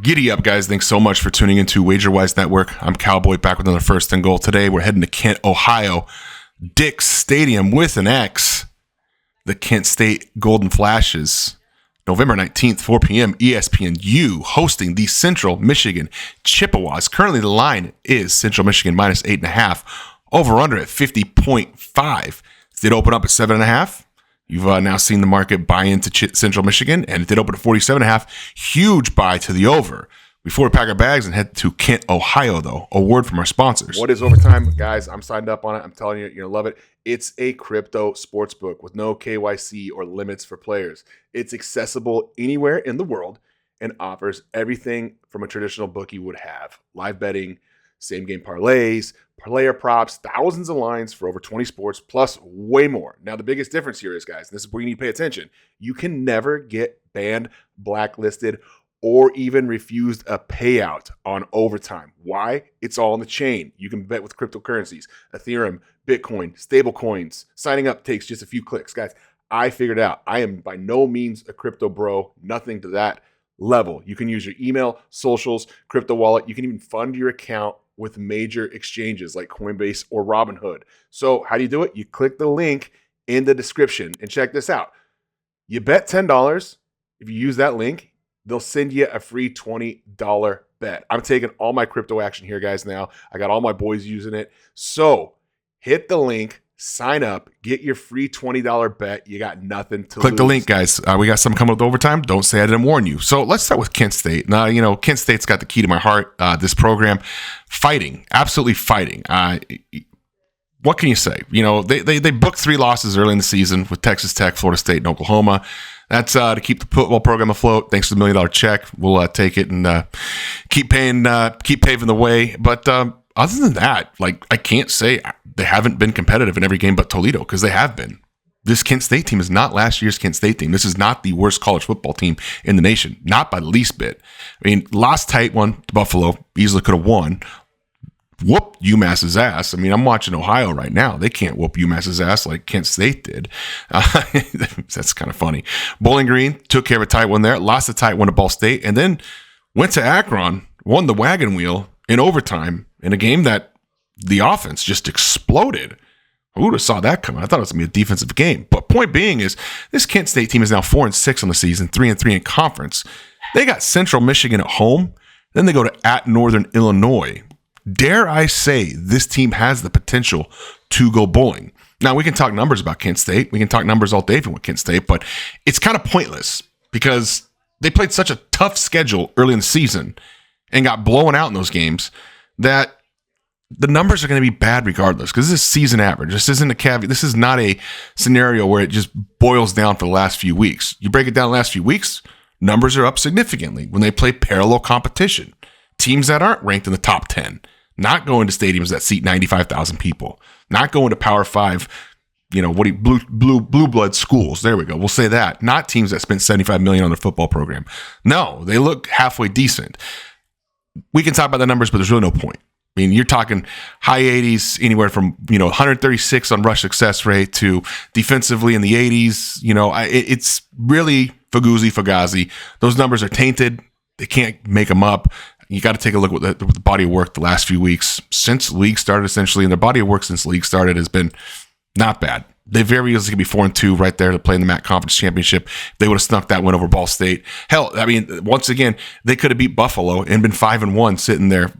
Giddy up, guys. Thanks so much for tuning into WagerWise Network. I'm Cowboy, back with another First and Goal. Today, we're heading to Kent, Ohio. Dick's Stadium with an X. The Kent State Golden Flashes. November 19th, 4 p.m., ESPNU hosting the Central Michigan Chippewas. Currently, the line is Central Michigan minus 8.5. Over-under at 50.5. Did open up at 7.5. You've now seen the market buy into Central Michigan, and it did open at 47.5. Huge buy to the over. Before we pack our bags and head to Kent, Ohio, though, a word from our sponsors. What is Overtime? Guys, I'm signed up on it. I'm telling you, you're going to love it. It's a crypto sports book with no KYC or limits for players. It's accessible anywhere in the world and offers everything from a traditional bookie would have. Live betting, same-game parlays, player props, thousands of lines for over 20 sports, plus way more. Now, the biggest difference here is, guys, and this is where you need to pay attention, you can never get banned, blacklisted, or even refused a payout on Overtime. Why? It's all on the chain. You can bet with cryptocurrencies, Ethereum, Bitcoin, stable coins. Signing up takes just a few clicks. Guys, I figured out. I am by no means a crypto bro, nothing to that level. You can use your email, socials, crypto wallet. You can even fund your account with major exchanges like Coinbase or Robinhood. So how do you do it? You click the link in the description and check this out. You bet $10. If you use that link, they'll send you a free $20 bet. I'm taking all my crypto action here, guys, now. I got all my boys using it. So hit the link, sign up, get your free $20 bet. You got nothing to lose. Click the link, guys. We got something coming with Overtime. Don't say I didn't warn you. So let's start with Kent State. Now, Kent State's got the key to my heart. This program, fighting, absolutely fighting. What can you say? They booked 3 losses early in the season with Texas Tech, Florida State, and Oklahoma. That's to keep the football program afloat. Thanks for the $1 million check. We'll take it and keep paving the way. But other than that, I can't say they haven't been competitive in every game but Toledo, because they have been. This Kent State team is not last year's Kent State team. This is not the worst college football team in the nation, not by the least bit. I mean, lost tight one to Buffalo, easily could have won. Whooped UMass's ass. I mean, I'm watching Ohio right now. They can't whoop UMass's ass like Kent State did. That's kind of funny. Bowling Green took care of a tight one there, lost a tight one to Ball State, and then went to Akron, won the wagon wheel in overtime in a game that the offense just exploded. Who would have saw that coming? I thought it was going to be a defensive game. But point being is, this Kent State team is now 4-6 on the season, 3-3 in conference. They got Central Michigan at home. Then they go to at Northern Illinois. Dare I say this team has the potential to go bowling. Now, we can talk numbers about Kent State. We can talk numbers all day with Kent State, but it's kind of pointless because they played such a tough schedule early in the season and got blown out in those games that the numbers are going to be bad regardless, because this is season average. This isn't a caveat. This is not a scenario where it just boils down for the last few weeks. You break it down the last few weeks, numbers are up significantly when they play parallel competition. Teams that aren't ranked in the top 10, not going to stadiums that seat 95,000 people, not going to Power 5, blue blood schools. There we go. We'll say that. Not teams that spent $75 million on their football program. No, they look halfway decent. We can talk about the numbers, but there's really no point. I mean, you're talking high 80s, anywhere from 136 on rush success rate to defensively in the 80s. It's really Fugazi. Those numbers are tainted. They can't make them up. You got to take a look at the body of work the last few weeks since the league started, essentially, and their body of work since the league started has been not bad. They very easily could be 4-2 right there to play in the MAC Conference Championship. They would have snuck that win over Ball State. Hell, I mean, once again, they could have beat Buffalo and been 5-1 sitting there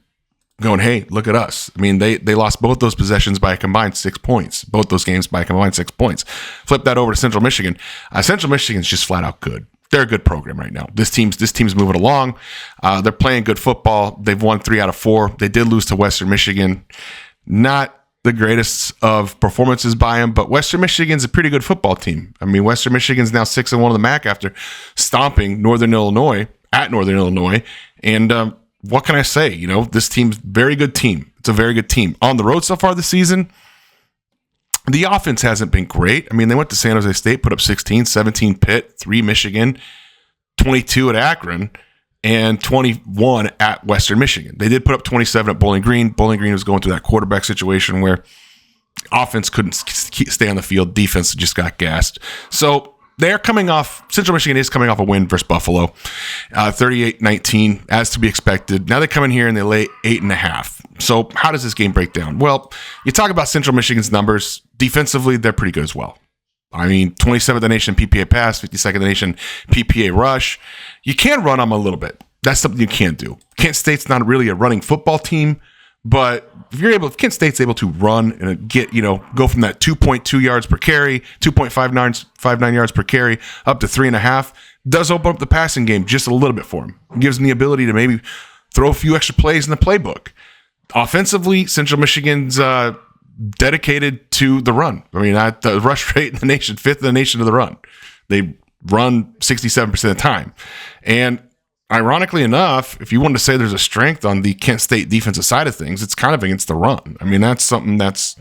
going, hey, look at us. I mean, they lost both those possessions by a combined 6 points. Both those games by a combined 6 points. Flip that over to Central Michigan. Central Michigan's just flat out good. They're a good program right now. This team's moving along. They're playing good football. They've won 3 out of 4. They did lose to Western Michigan. Not the greatest of performances by them, but Western Michigan's a pretty good football team. I mean, Western Michigan's now 6-1 in the MAC after stomping Northern Illinois at Northern Illinois. And what can I say? This team's a very good team. It's a very good team. On the road so far this season, the offense hasn't been great. I mean, they went to San Jose State, put up 16, 17 Pitt, 3 Michigan, 22 at Akron, and 21 at Western Michigan. They did put up 27 at Bowling Green. Bowling Green was going through that quarterback situation where offense couldn't stay on the field. Defense just got gassed. So they're coming off Central Michigan is coming off a win versus Buffalo, 38-19, as to be expected. Now they come in here and they lay 8.5. So how does this game break down? Well, you talk about Central Michigan's numbers. Defensively, they're pretty good as well. I mean, 27th in the nation PPA pass, 52nd in the nation PPA rush. You can run them a little bit. That's something you can't do. Kent State's not really a running football team, but if Kent State's able to run and go from that 2.2 yards per carry, 2.59 yards per carry, up to 3.5, does open up the passing game just a little bit for him. It gives him the ability to maybe throw a few extra plays in the playbook. Offensively, Central Michigan's dedicated to the run. I mean, at the rush rate in the nation, 5th in the nation to the run. They run 67% of the time. And ironically enough, if you wanted to say there's a strength on the Kent State defensive side of things, it's kind of against the run. I mean, that's something that's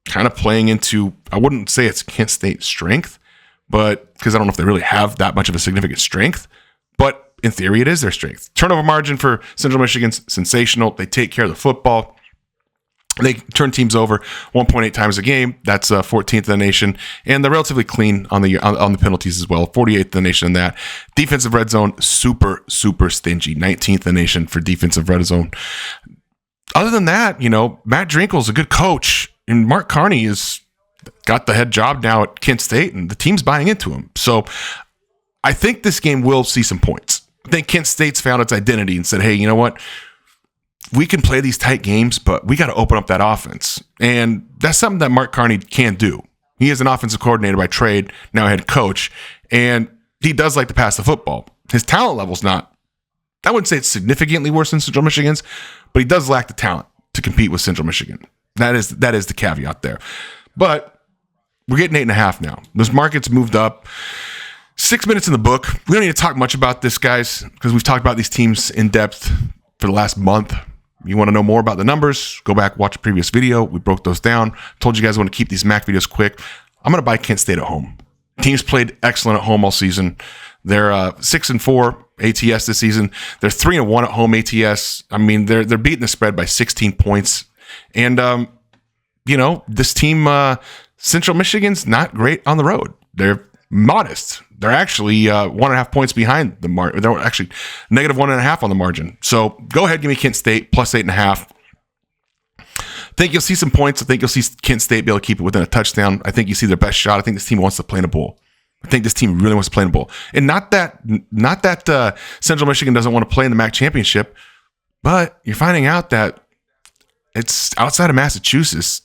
kind of playing into, I wouldn't say it's Kent State's strength, but because I don't know if they really have that much of a significant strength, but in theory, it is their strength. Turnover margin for Central Michigan's sensational. They take care of the football. They turn teams over 1.8 times a game. That's 14th in the nation, and they're relatively clean on the penalties as well. 48th in the nation in that. Defensive red zone, super stingy. 19th in the nation for defensive red zone. Other than that, Matt Drinkle's a good coach, and Mark Carney has got the head job now at Kent State, and the team's buying into him. So I think this game will see some points. I think Kent State's found its identity and said, hey, you know what? We can play these tight games, but we got to open up that offense. And that's something that Mark Carney can do. He is an offensive coordinator by trade, now a head coach, and he does like to pass the football. His talent level's not, I wouldn't say it's significantly worse than Central Michigan's, but he does lack the talent to compete with Central Michigan. That is the caveat there. But we're getting 8.5 now. Those markets moved up. 6 minutes in the book. We don't need to talk much about this, guys, because we've talked about these teams in depth for the last month. You want to know more about the numbers, go back, watch a previous video. We broke those down. Told you guys I want to keep these MAC videos quick. I'm going to buy Kent State at home. Teams played excellent at home all season. They're 6-4 ATS this season. They're 3-1 at home ATS. I mean, they're beating the spread by 16 points. And, this team, Central Michigan's not great on the road. They're modest. They're actually 1.5 points behind the margin. They're actually negative 1.5 on the margin. So go ahead, give me Kent State plus 8.5. I think you'll see some points. I think you'll see Kent State be able to keep it within a touchdown. I think you see their best shot. I think this team wants to play in a bowl. I think this team really wants to play in a bowl. And not that Central Michigan doesn't want to play in the MAC championship, but you're finding out that it's outside of Massachusetts.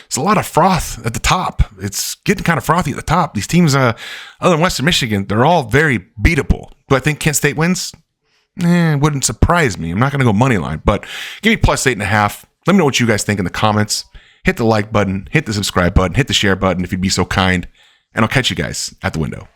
It's a lot of froth at the top. It's getting kind of frothy at the top. These teams, other than Western Michigan, they're all very beatable. Do I think Kent State wins? It wouldn't surprise me. I'm not going to go money line, but give me plus 8.5. Let me know what you guys think in the comments. Hit the like button, hit the subscribe button, hit the share button if you'd be so kind, and I'll catch you guys at the window.